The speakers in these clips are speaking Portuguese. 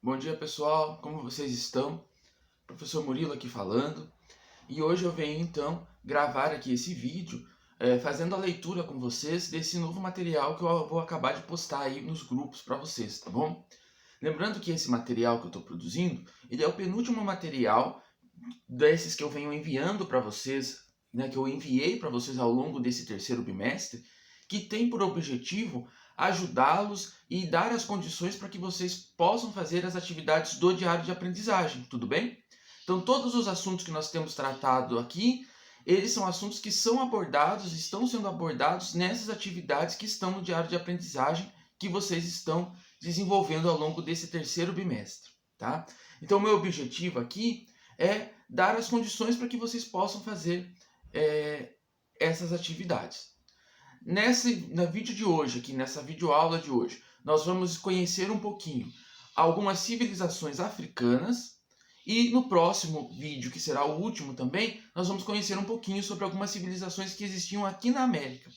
Bom dia pessoal, como vocês estão? Professor Murilo aqui falando. E hoje eu venho então gravar aqui esse vídeo fazendo a leitura com vocês desse novo material que eu vou acabar de postar aí nos grupos para vocês, tá bom? Lembrando que esse material que eu estou produzindo, ele é o penúltimo material desses que eu venho enviando para vocês, né, que eu enviei para vocês ao longo desse terceiro bimestre, que tem por objetivo ajudá-los e dar as condições para que vocês possam fazer as atividades do diário de aprendizagem, tudo bem? Então todos os assuntos que nós temos tratado aqui, eles são assuntos que são abordados, estão sendo abordados nessas atividades que estão no diário de aprendizagem que vocês estão desenvolvendo ao longo desse terceiro bimestre, tá? Então o meu objetivo aqui é dar as condições para que vocês possam fazer essas atividades. No vídeo de hoje, aqui nessa videoaula de hoje, nós vamos conhecer um pouquinho algumas civilizações africanas e no próximo vídeo, que será o último também, nós vamos conhecer um pouquinho sobre algumas civilizações que existiam aqui na América.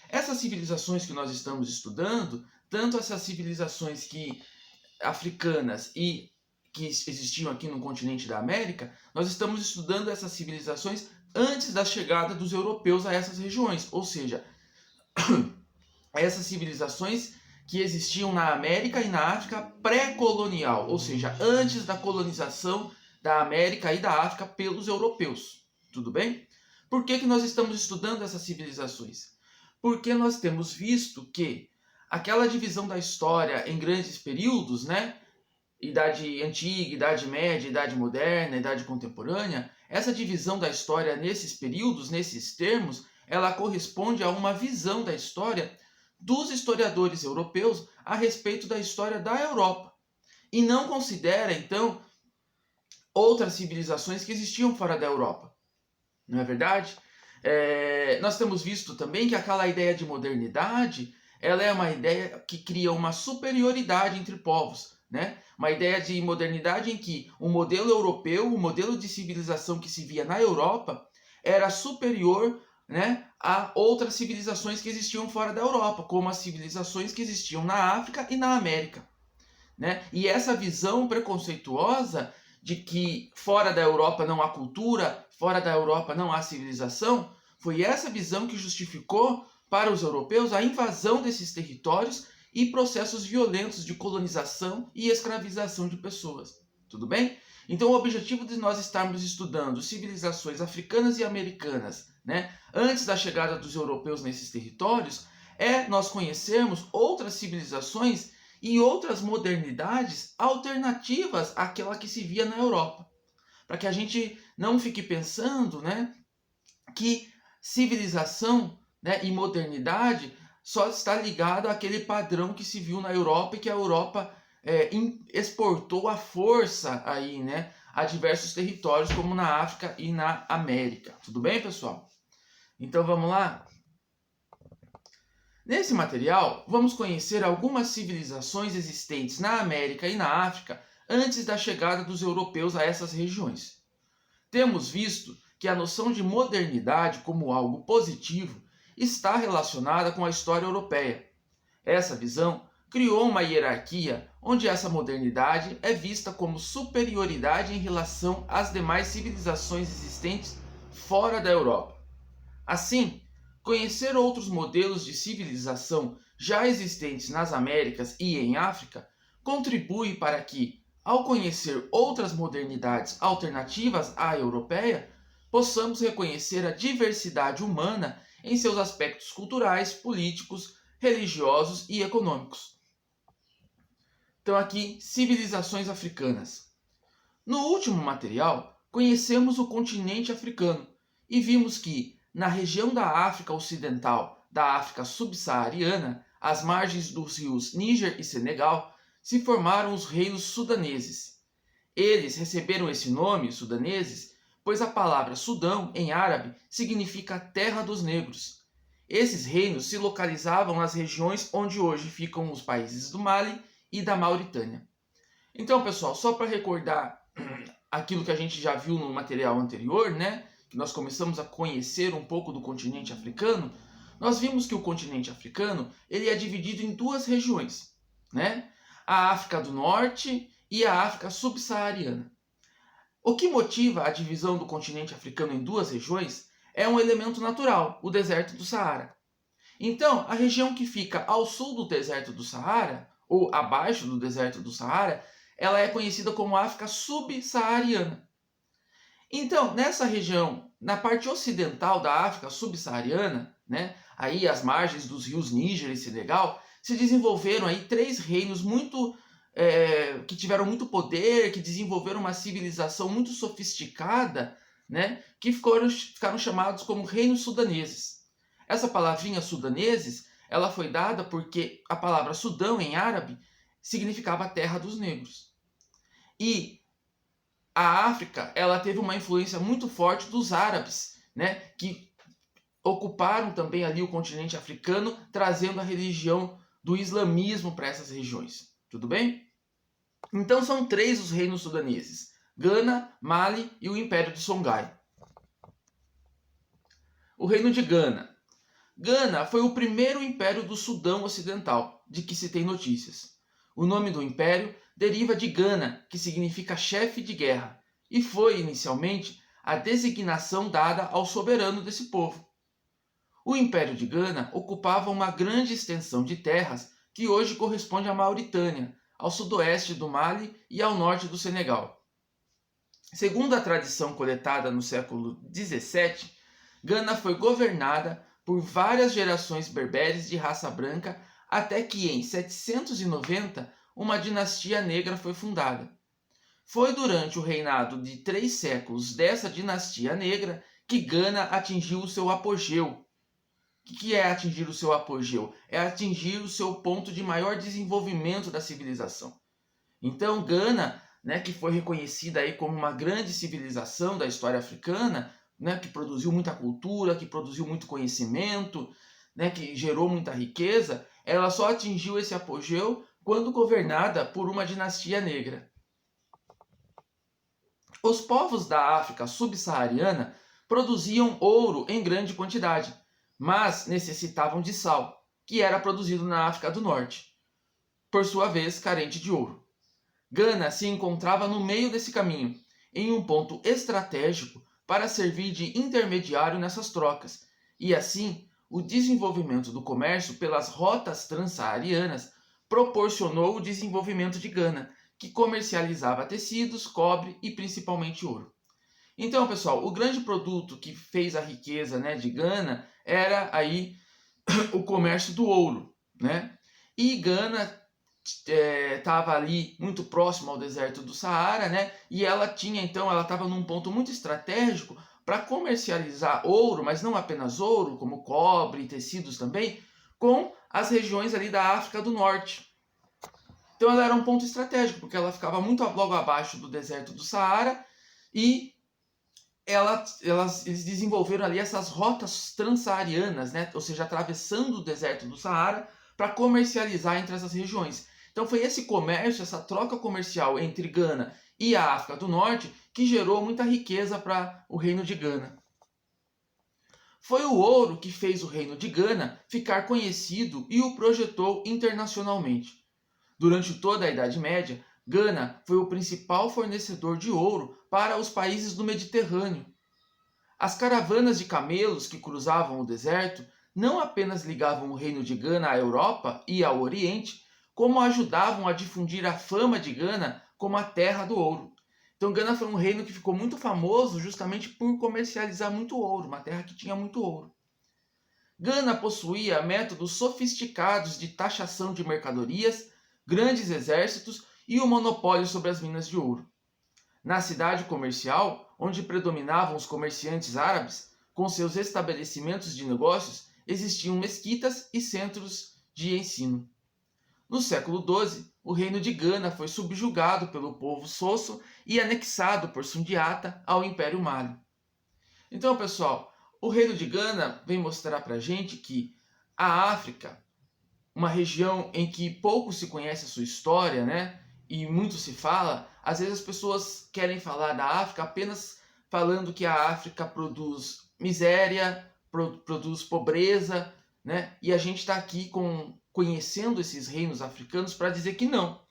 Essas civilizações que nós estamos estudando, tanto essas civilizações africanas e que existiam aqui no continente da América, nós estamos estudando essas civilizações antes da chegada dos europeus a essas regiões, ou seja, essas civilizações que existiam na América e na África pré-colonial, ou seja, antes da colonização da América e da África pelos europeus. Tudo bem? Por que nós estamos estudando essas civilizações? Porque nós temos visto que aquela divisão da história em grandes períodos, né? Idade Antiga, Idade Média, Idade Moderna, Idade Contemporânea, essa divisão da história nesses períodos, nesses termos, ela corresponde a uma visão da história dos historiadores europeus a respeito da história da Europa. E não considera, então, outras civilizações que existiam fora da Europa. Não é verdade? Nós temos visto também que aquela ideia de modernidade, ela é uma ideia que cria uma superioridade entre povos, né? Uma ideia de modernidade em que o modelo europeu, o modelo de civilização que se via na Europa, era superior, né, a outras civilizações que existiam fora da Europa, como as civilizações que existiam na África e na América, né? E essa visão preconceituosa de que fora da Europa não há cultura, fora da Europa não há civilização, foi essa visão que justificou para os europeus a invasão desses territórios e processos violentos de colonização e escravização de pessoas. Tudo bem? Então o objetivo de nós estarmos estudando civilizações africanas e americanas, né, antes da chegada dos europeus nesses territórios, é nós conhecermos outras civilizações e outras modernidades alternativas àquela que se via na Europa. Para que a gente não fique pensando, né, que civilização, né, e modernidade só está ligado àquele padrão que se viu na Europa e que a Europa exportou à força aí, né, a diversos territórios, como na África e na América. Tudo bem, pessoal? Então vamos lá? Nesse material, vamos conhecer algumas civilizações existentes na América e na África antes da chegada dos europeus a essas regiões. Temos visto que a noção de modernidade como algo positivo está relacionada com a história europeia. Essa visão criou uma hierarquia onde essa modernidade é vista como superioridade em relação às demais civilizações existentes fora da Europa. Assim, conhecer outros modelos de civilização já existentes nas Américas e em África contribui para que, ao conhecer outras modernidades alternativas à europeia, possamos reconhecer a diversidade humana em seus aspectos culturais, políticos, religiosos e econômicos. Então aqui, civilizações africanas. No último material, conhecemos o continente africano e vimos que, na região da África Ocidental, da África Subsaariana, às margens dos rios Níger e Senegal, se formaram os reinos sudaneses. Eles receberam esse nome, sudaneses, pois a palavra Sudão, em árabe, significa terra dos negros. Esses reinos se localizavam nas regiões onde hoje ficam os países do Mali e da Mauritânia. Então, pessoal, só para recordar aquilo que a gente já viu no material anterior, né, que nós começamos a conhecer um pouco do continente africano, nós vimos que o continente africano ele é dividido em duas regiões, né? A África do Norte e a África subsaariana. O que motiva a divisão do continente africano em duas regiões é um elemento natural, o deserto do Saara. Então, a região que fica ao sul do deserto do Saara, ou abaixo do deserto do Saara, ela é conhecida como África subsaariana. Então, nessa região, na parte ocidental da África subsaariana, né, aí às margens dos rios Níger e Senegal, se desenvolveram aí três reinos que tiveram muito poder, que desenvolveram uma civilização muito sofisticada, né, que ficaram chamados como reinos sudaneses. Essa palavrinha sudaneses, ela foi dada porque a palavra Sudão em árabe significava terra dos negros. E a África, ela teve uma influência muito forte dos árabes, né, que ocuparam também ali o continente africano, trazendo a religião do islamismo para essas regiões. Tudo bem? Então são três os reinos sudaneses: Gana, Mali e o Império de Songhai. O reino de Gana. Gana foi o primeiro império do Sudão Ocidental, de que se tem notícias. O nome do império deriva de Gana, que significa chefe de guerra, e foi, inicialmente, a designação dada ao soberano desse povo. O Império de Gana ocupava uma grande extensão de terras que hoje corresponde à Mauritânia, ao sudoeste do Mali e ao norte do Senegal. Segundo a tradição coletada no século XVII, Gana foi governada por várias gerações berberes de raça branca até que em 790 uma dinastia negra foi fundada. Foi durante o reinado de 3 séculos dessa dinastia negra que Gana atingiu o seu apogeu. O que é atingir o seu apogeu? É atingir o seu ponto de maior desenvolvimento da civilização. Então Gana, né, que foi reconhecida aí como uma grande civilização da história africana, né, que produziu muita cultura, que produziu muito conhecimento, né, que gerou muita riqueza, ela só atingiu esse apogeu quando governada por uma dinastia negra. Os povos da África subsaariana produziam ouro em grande quantidade, mas necessitavam de sal, que era produzido na África do Norte, por sua vez carente de ouro. Gana se encontrava no meio desse caminho, em um ponto estratégico para servir de intermediário nessas trocas, e assim o desenvolvimento do comércio pelas rotas transsaarianas proporcionou o desenvolvimento de Gana, que comercializava tecidos, cobre e principalmente ouro. Então, pessoal, o grande produto que fez a riqueza, né, de Gana era aí o comércio do ouro, né? E Gana estava ali muito próximo ao deserto do Saara, né? E ela estava num ponto muito estratégico para comercializar ouro, mas não apenas ouro, como cobre e tecidos também, com as regiões ali da África do Norte. Então ela era um ponto estratégico, porque ela ficava muito logo abaixo do deserto do Saara e eles desenvolveram ali essas rotas transsaarianas, né? Ou seja, atravessando o deserto do Saara para comercializar entre essas regiões. Então foi esse comércio, essa troca comercial entre Gana e a África do Norte que gerou muita riqueza para o reino de Gana. Foi o ouro que fez o reino de Gana ficar conhecido e o projetou internacionalmente. Durante toda a Idade Média, Gana foi o principal fornecedor de ouro para os países do Mediterrâneo. As caravanas de camelos que cruzavam o deserto não apenas ligavam o reino de Gana à Europa e ao Oriente, como ajudavam a difundir a fama de Gana como a terra do ouro. Então Gana foi um reino que ficou muito famoso justamente por comercializar muito ouro, uma terra que tinha muito ouro. Gana possuía métodos sofisticados de taxação de mercadorias, grandes exércitos e o monopólio sobre as minas de ouro. Na cidade comercial, onde predominavam os comerciantes árabes, com seus estabelecimentos de negócios, existiam mesquitas e centros de ensino. No século XII, o reino de Gana foi subjugado pelo povo Sosso e anexado por Sundiata ao Império Mali. Então, pessoal, o reino de Gana vem mostrar para a gente que a África, uma região em que pouco se conhece a sua história, né? E muito se fala, às vezes as pessoas querem falar da África apenas falando que a África produz miséria, produz pobreza, né? E a gente está aqui conhecendo esses reinos africanos para dizer que não.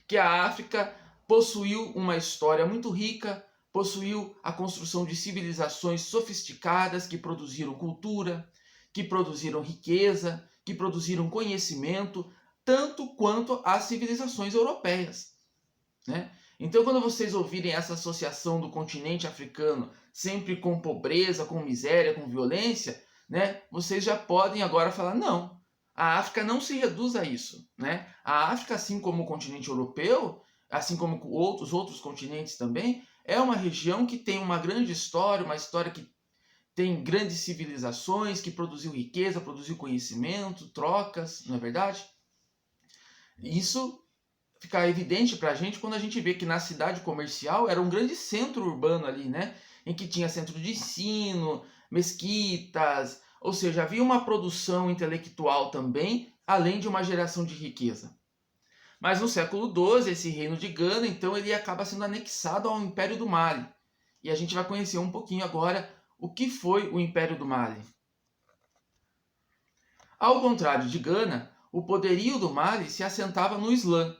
Que a África, possuiu uma história muito rica, possuiu a construção de civilizações sofisticadas que produziram cultura, que produziram riqueza, que produziram conhecimento, tanto quanto as civilizações europeias, né? Então, quando vocês ouvirem essa associação do continente africano sempre com pobreza, com miséria, com violência, né, vocês já podem agora falar, não, a África não se reduz a isso, né? A África, assim como o continente europeu, assim como outros continentes também, é uma região que tem uma grande história, uma história que tem grandes civilizações, que produziu riqueza, produziu conhecimento, trocas, não é verdade? Isso fica evidente para a gente quando a gente vê que na cidade comercial era um grande centro urbano ali, né? Em que tinha centro de ensino, mesquitas, ou seja, havia uma produção intelectual também, além de uma geração de riqueza. Mas no século XII, esse reino de Gana, então, ele acaba sendo anexado ao Império do Mali. E a gente vai conhecer um pouquinho agora o que foi o Império do Mali. Ao contrário de Gana, o poderio do Mali se assentava no Islã,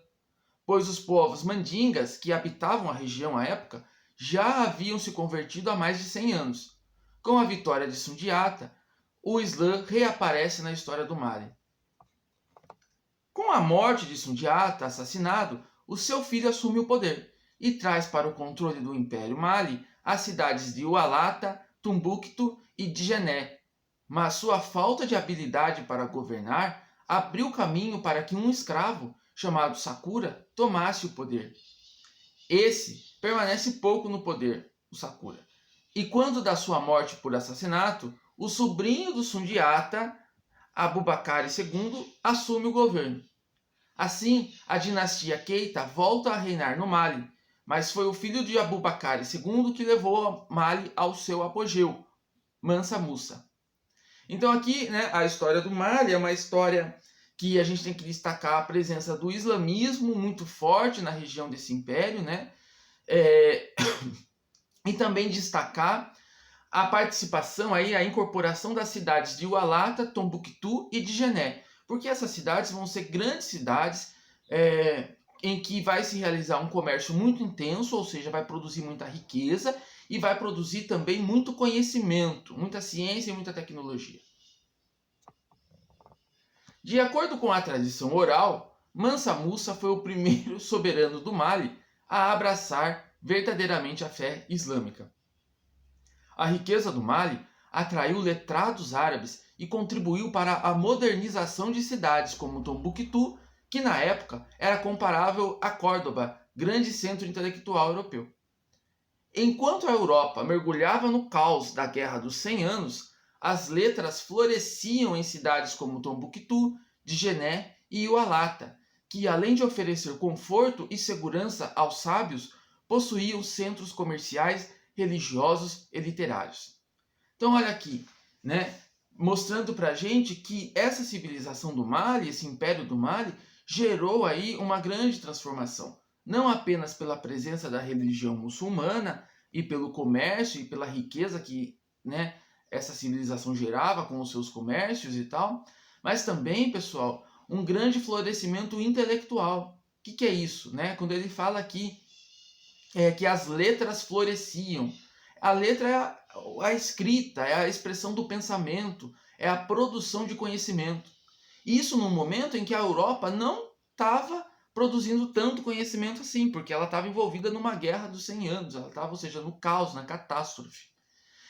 pois os povos mandingas que habitavam a região à época já haviam se convertido há mais de 100 anos. Com a vitória de Sundiata, o Islã reaparece na história do Mali. Com a morte de Sundiata, assassinado, o seu filho assume o poder e traz para o controle do Império Mali as cidades de Ualata, Tumbuktu e Djenné. Mas sua falta de habilidade para governar abriu caminho para que um escravo, chamado Sakura, tomasse o poder. Esse permanece pouco no poder, o Sakura. E quando da sua morte por assassinato, o sobrinho do Sundiata, Abubakar II, assume o governo. Assim, a dinastia Keita volta a reinar no Mali, mas foi o filho de Abubakar II que levou Mali ao seu apogeu, Mansa Musa. Então aqui, né, a história do Mali é uma história que a gente tem que destacar a presença do islamismo muito forte na região desse império, né? E também destacar a participação, aí, a incorporação das cidades de Ualata, Tombouctou e Djenné, porque essas cidades vão ser grandes cidades em que vai se realizar um comércio muito intenso, ou seja, vai produzir muita riqueza e vai produzir também muito conhecimento, muita ciência e muita tecnologia. De acordo com a tradição oral, Mansa Musa foi o primeiro soberano do Mali a abraçar verdadeiramente a fé islâmica. A riqueza do Mali atraiu letrados árabes e contribuiu para a modernização de cidades como Tombouctou, que na época era comparável a Córdoba, grande centro intelectual europeu. Enquanto a Europa mergulhava no caos da Guerra dos 100 Anos, as letras floresciam em cidades como Tombouctou, Djenné e Ualata, que além de oferecer conforto e segurança aos sábios, possuíam centros comerciais, religiosos e literários. Então olha aqui, né, mostrando pra gente que essa civilização do Mali, esse império do Mali, gerou aí uma grande transformação, não apenas pela presença da religião muçulmana e pelo comércio e pela riqueza que, né, essa civilização gerava com os seus comércios e tal, mas também, pessoal, um grande florescimento intelectual. O que é isso, né? Quando ele fala aqui que as letras floresciam. A letra é a escrita, é a expressão do pensamento, é a produção de conhecimento. Isso num momento em que a Europa não estava produzindo tanto conhecimento assim, porque ela estava envolvida numa guerra dos 100 anos, ela estava, ou seja, no caos, na catástrofe.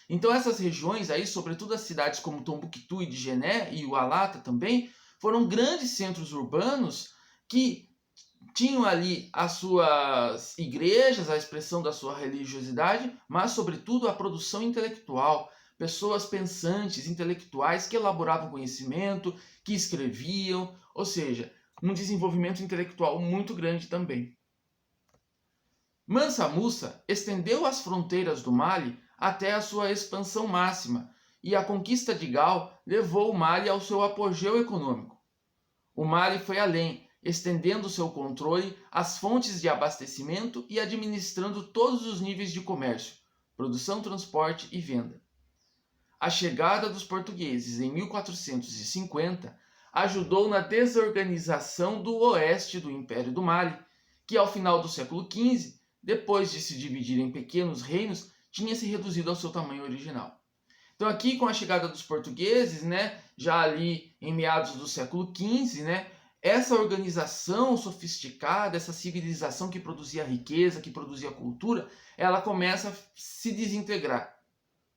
Então essas regiões aí, sobretudo as cidades como Tombouctou e Djenné e Ualata também, foram grandes centros urbanos que tinham ali as suas igrejas, a expressão da sua religiosidade, mas sobretudo a produção intelectual, pessoas pensantes, intelectuais que elaboravam conhecimento, que escreviam, ou seja, um desenvolvimento intelectual muito grande também. Mansa Musa estendeu as fronteiras do Mali até a sua expansão máxima, e a conquista de Gal levou o Mali ao seu apogeu econômico. O Mali foi além, estendendo seu controle às fontes de abastecimento e administrando todos os níveis de comércio, produção, transporte e venda. A chegada dos portugueses em 1450 ajudou na desorganização do oeste do Império do Mali, que ao final do século XV, depois de se dividir em pequenos reinos, tinha se reduzido ao seu tamanho original. Então aqui com a chegada dos portugueses, né, já ali em meados do século XV, né, essa organização sofisticada, essa civilização que produzia riqueza, que produzia cultura, ela começa a se desintegrar,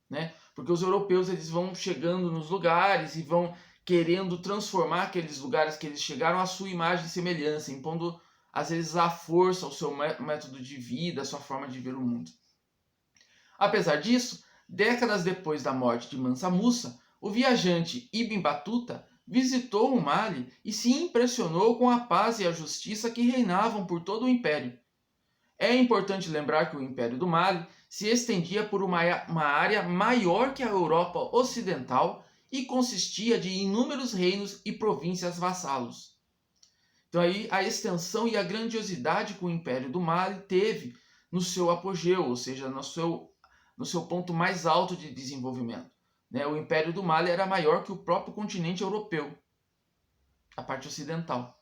né? Porque os europeus eles vão chegando nos lugares e vão querendo transformar aqueles lugares que eles chegaram à sua imagem e semelhança, impondo às vezes à força o seu método de vida, a sua forma de ver o mundo. Apesar disso, décadas depois da morte de Mansa Musa, o viajante Ibn Battuta visitou o Mali e se impressionou com a paz e a justiça que reinavam por todo o império. É importante lembrar que o Império do Mali se estendia por uma área maior que a Europa Ocidental e consistia de inúmeros reinos e províncias vassalos. Então aí a extensão e a grandiosidade que o Império do Mali teve no seu apogeu, ou seja, no seu ponto mais alto de desenvolvimento. Né? O Império do Mali era maior que o próprio continente europeu, a parte ocidental.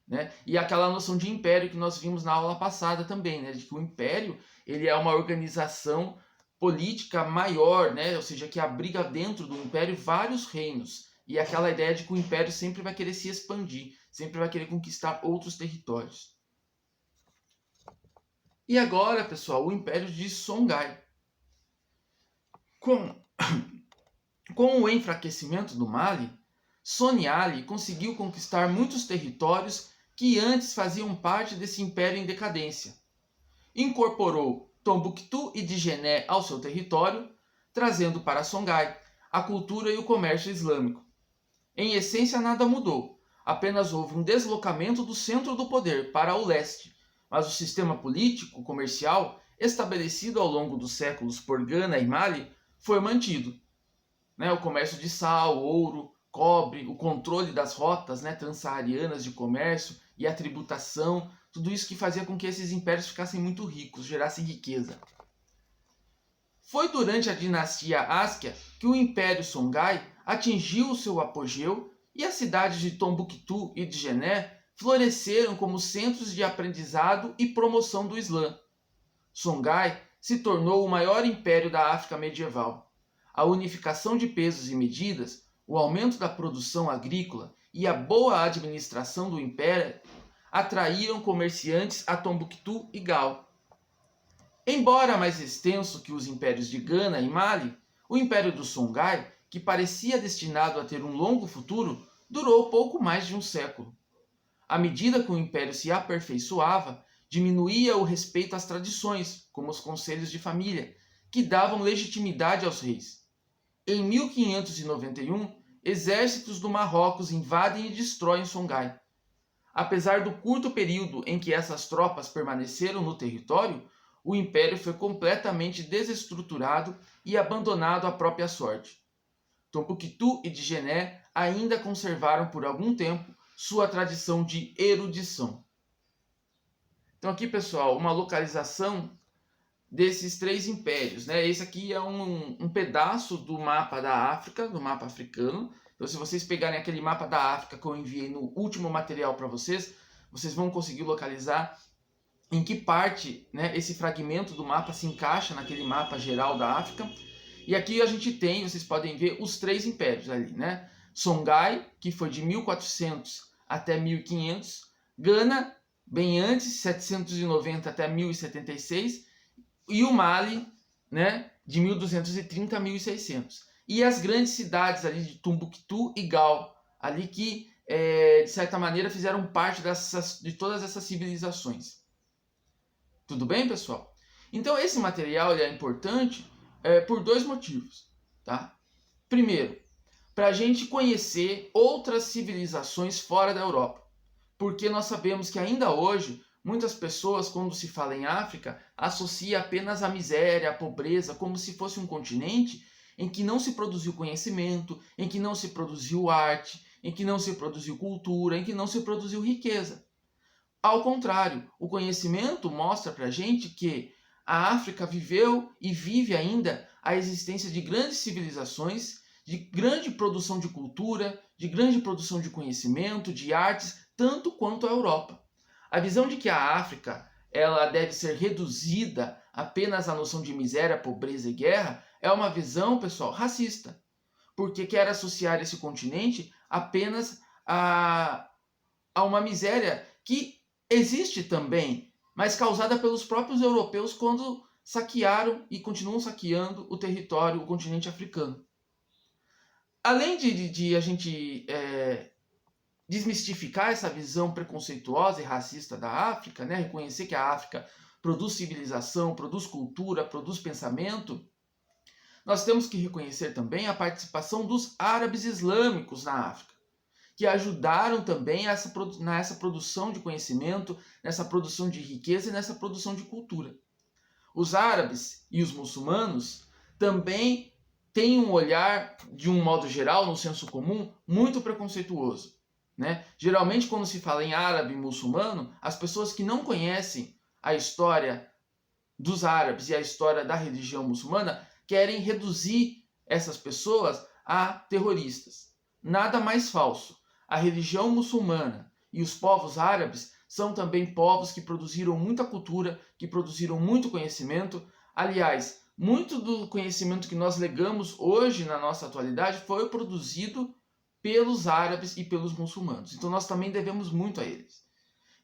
Né? E aquela noção de império que nós vimos na aula passada também, né? De que o império ele é uma organização política maior, né? Ou seja, que abriga dentro do império vários reinos. E aquela ideia de que o império sempre vai querer se expandir, sempre vai querer conquistar outros territórios. E agora, pessoal, o Império de Songhai. Com o enfraquecimento do Mali, Soniali conseguiu conquistar muitos territórios que antes faziam parte desse império em decadência. Incorporou Tombouctou e Djenné ao seu território, trazendo para Songhai a cultura e o comércio islâmico. Em essência, nada mudou, apenas houve um deslocamento do centro do poder para o leste, mas o sistema político, comercial, estabelecido ao longo dos séculos por Gana e Mali, foi mantido. O comércio de sal, ouro, cobre, o controle das rotas transsaarianas de comércio e a tributação, tudo isso que fazia com que esses impérios ficassem muito ricos, gerassem riqueza. Foi durante a dinastia Askia que o Império Songhai atingiu o seu apogeu e as cidades de Tombouctou e Djenné floresceram como centros de aprendizado e promoção do Islã. Songhai se tornou o maior império da África medieval. A unificação de pesos e medidas, o aumento da produção agrícola e a boa administração do império atraíram comerciantes a Tombouctou e Gao. Embora mais extenso que os impérios de Gana e Mali, o Império do Songhai, que parecia destinado a ter um longo futuro, durou pouco mais de um século. À medida que o império se aperfeiçoava, diminuía o respeito às tradições, como os conselhos de família, que davam legitimidade aos reis. Em 1591, exércitos do Marrocos invadem e destroem Songhai. Apesar do curto período em que essas tropas permaneceram no território, o império foi completamente desestruturado e abandonado à própria sorte. Tombouctou e Djenné ainda conservaram por algum tempo sua tradição de erudição. Então aqui, pessoal, uma localização desses três impérios. Esse aqui é um pedaço do mapa da África, do mapa africano. Então se vocês pegarem aquele mapa da África que eu enviei no último material para vocês, vocês vão conseguir localizar em que parte esse fragmento do mapa se encaixa naquele mapa geral da África. E aqui a gente tem, vocês podem ver, os três impérios ali. Songhai, que foi de 1400 até 1500. Gana, bem antes, 790 até 1076. E o Mali, de 1230 a 1600. E as grandes cidades ali de Tombouctou e Gao, ali que, de certa maneira, fizeram parte de todas essas civilizações. Tudo bem, pessoal? Então, esse material é importante por dois motivos. Tá? Primeiro, para a gente conhecer outras civilizações fora da Europa. Porque nós sabemos que ainda hoje, muitas pessoas, quando se fala em África, associam apenas a miséria, a pobreza, como se fosse um continente em que não se produziu conhecimento, em que não se produziu arte, em que não se produziu cultura, em que não se produziu riqueza. Ao contrário, o conhecimento mostra para a gente que a África viveu e vive ainda a existência de grandes civilizações, de grande produção de cultura, de grande produção de conhecimento, de artes, tanto quanto a Europa. A visão de que a África ela deve ser reduzida apenas à noção de miséria, pobreza e guerra é uma visão, pessoal, racista, porque quer associar esse continente apenas a uma miséria que existe também, mas causada pelos próprios europeus quando saquearam e continuam saqueando o território, o continente africano. Além de a gente desmistificar essa visão preconceituosa e racista da África, né? Reconhecer que a África produz civilização, produz cultura, produz pensamento, nós temos que reconhecer também a participação dos árabes islâmicos na África, que ajudaram também nessa produção de conhecimento, nessa produção de riqueza e nessa produção de cultura. Os árabes e os muçulmanos também têm um olhar, de um modo geral, no senso comum, muito preconceituoso, né? Geralmente, quando se fala em árabe e muçulmano, as pessoas que não conhecem a história dos árabes e a história da religião muçulmana querem reduzir essas pessoas a terroristas. Nada mais falso. A religião muçulmana e os povos árabes são também povos que produziram muita cultura, que produziram muito conhecimento. Aliás, muito do conhecimento que nós legamos hoje na nossa atualidade foi produzido pelos árabes e pelos muçulmanos. Então nós também devemos muito a eles.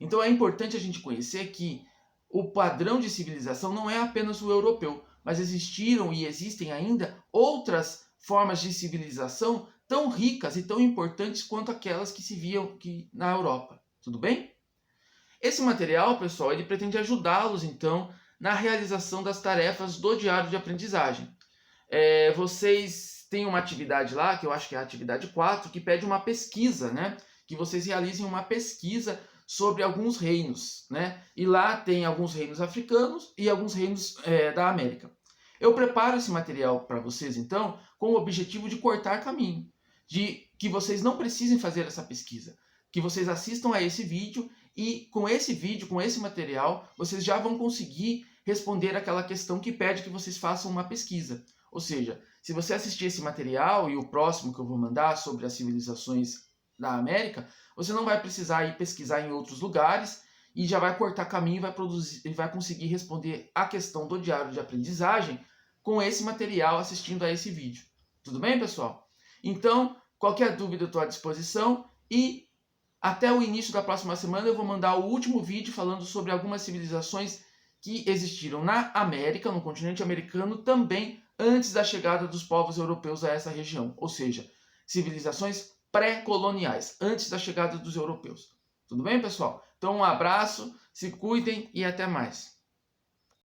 Então é importante a gente conhecer que o padrão de civilização não é apenas o europeu, mas existiram e existem ainda outras formas de civilização tão ricas e tão importantes quanto aquelas que se viam aqui na Europa. Tudo bem? Esse material, pessoal, ele pretende ajudá-los, então, na realização das tarefas do diário de aprendizagem. Vocês têm uma atividade lá, que eu acho que é a atividade 4, que pede uma pesquisa, né? Que vocês realizem uma pesquisa sobre alguns reinos, né? E lá tem alguns reinos africanos e alguns reinos da América. Eu preparo esse material para vocês, então, com o objetivo de cortar caminho, de que vocês não precisem fazer essa pesquisa, que vocês assistam a esse vídeo e com esse vídeo, com esse material, vocês já vão conseguir responder aquela questão que pede que vocês façam uma pesquisa. Ou seja, se você assistir esse material e o próximo que eu vou mandar sobre as civilizações da América, você não vai precisar ir pesquisar em outros lugares e já vai cortar caminho e vai conseguir responder a questão do diário de aprendizagem com esse material assistindo a esse vídeo. Tudo bem, pessoal? Então, qualquer dúvida eu estou à disposição e até o início da próxima semana eu vou mandar o último vídeo falando sobre algumas civilizações que existiram na América, no continente americano, também antes da chegada dos povos europeus a essa região, ou seja, civilizações pré-coloniais, antes da chegada dos europeus. Tudo bem, pessoal? Então, um abraço, se cuidem e até mais.